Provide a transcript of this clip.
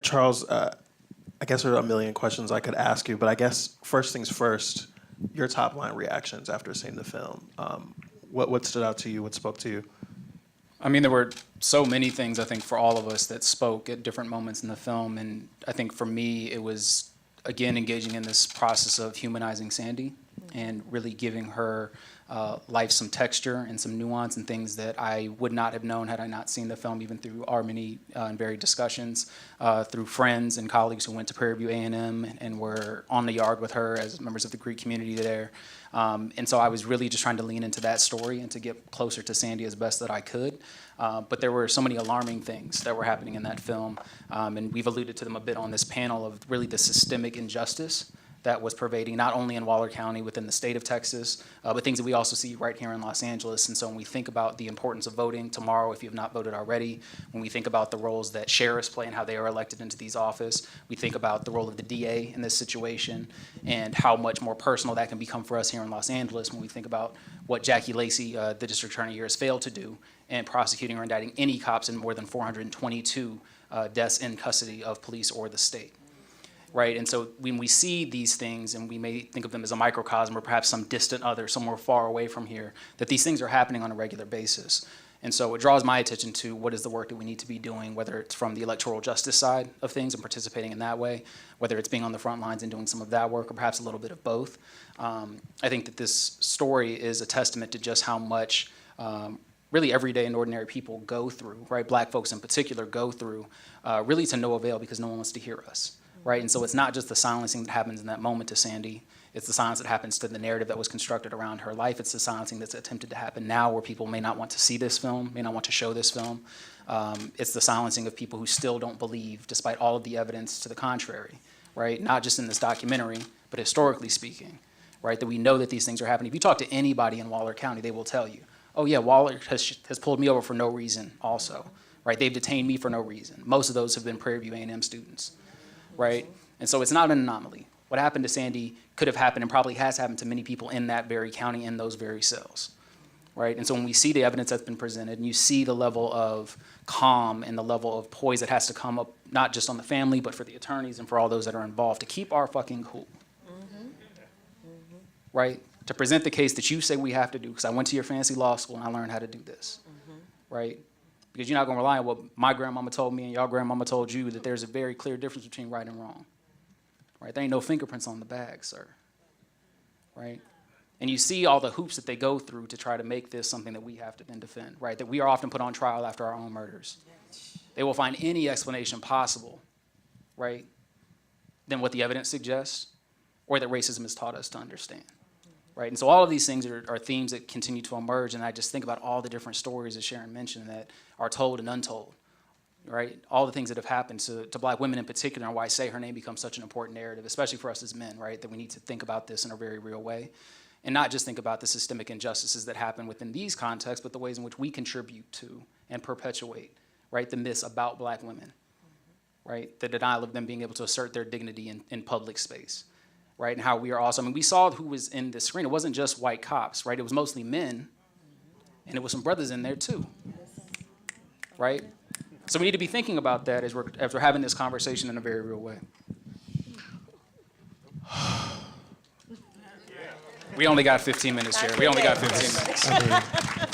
Charles, I guess there are a million questions I could ask you, but I guess first things first, your top line reactions after seeing the film. What stood out to you? What spoke to you? I mean, there were so many things, I think, for all of us that spoke at different moments in the film. And I think for me, it was, again, engaging in this process of humanizing Sandy and really giving her life some texture and some nuance and things that I would not have known had I not seen the film, even through our many and varied discussions, through friends and colleagues who went to Prairie View A&M and were on the yard with her as members of the Greek community there. And so I was really just trying to lean into that story and to get closer to Sandy as best that I could. But there were so many alarming things that were happening in that film. And we've alluded to them a bit on this panel of really the systemic injustice that was pervading not only in Waller County within the state of Texas, but things that we also see right here in Los Angeles. And so when we think about the importance of voting tomorrow, if you have not voted already, when we think about the roles that sheriffs play and how they are elected into these offices, we think about the role of the DA in this situation and how much more personal that can become for us here in Los Angeles when we think about what Jackie Lacey, the district attorney here, has failed to do in prosecuting or indicting any cops in more than 422 deaths in custody of police or the state. Right, and so when we see these things, and we may think of them as a microcosm or perhaps some distant other, somewhere far away from here, that these things are happening on a regular basis. And so it draws my attention to what is the work that we need to be doing, whether it's from the electoral justice side of things and participating in that way, whether it's being on the front lines and doing some of that work, or perhaps a little bit of both. I think that this story is a testament to just how much really everyday and ordinary people go through, right? Black folks in particular go through, really to no avail because no one wants to hear us. Right, and so it's not just the silencing that happens in that moment to Sandy. It's the silence that happens to the narrative that was constructed around her life. It's the silencing that's attempted to happen now where people may not want to see this film, may not want to show this film. It's the silencing of people who still don't believe, despite all of the evidence to the contrary, right? Not just in this documentary, but historically speaking, right? That we know that these things are happening. If you talk to anybody in Waller County, they will tell you, oh yeah, Waller has pulled me over for no reason also, right? They've detained me for no reason. Most of those have been Prairie View A&M students. Right? And so it's not an anomaly. What happened to Sandy could have happened and probably has happened to many people in that very county in those very cells. Right? And so when we see the evidence that's been presented and you see the level of calm and the level of poise that has to come up, not just on the family, but for the attorneys and for all those that are involved to keep our fucking cool. Right? To present the case that you say we have to do, because I went to your fancy law school and I learned how to do this. Right? Because you're not going to rely on what my grandmama told me and your grandmama told you, that there's a very clear difference between right and wrong. Right? There ain't no fingerprints on the bag, sir. Right? And you see all the hoops that they go through to try to make this something that we have to then defend, right? That we are often put on trial after our own murders. They will find any explanation possible, right, than what the evidence suggests or that racism has taught us to understand. Right? And so all of these things are themes that continue to emerge, and I just think about all the different stories, as Sharon mentioned, that are told and untold, right? All the things that have happened to Black women in particular, and why Say Her Name becomes such an important narrative, especially for us as men, right? That we need to think about this in a very real way, and not just think about the systemic injustices that happen within these contexts, but the ways in which we contribute to and perpetuate, right, the myths about Black women, right? The denial of them being able to assert their dignity in public space. Right, and how we are also, I mean, we saw who was in the screen. It wasn't just white cops, right? It was mostly men, and it was some brothers in there too, right? So we need to be thinking about that as we're having this conversation in a very real way. We only got 15 minutes here. We only got 15 minutes.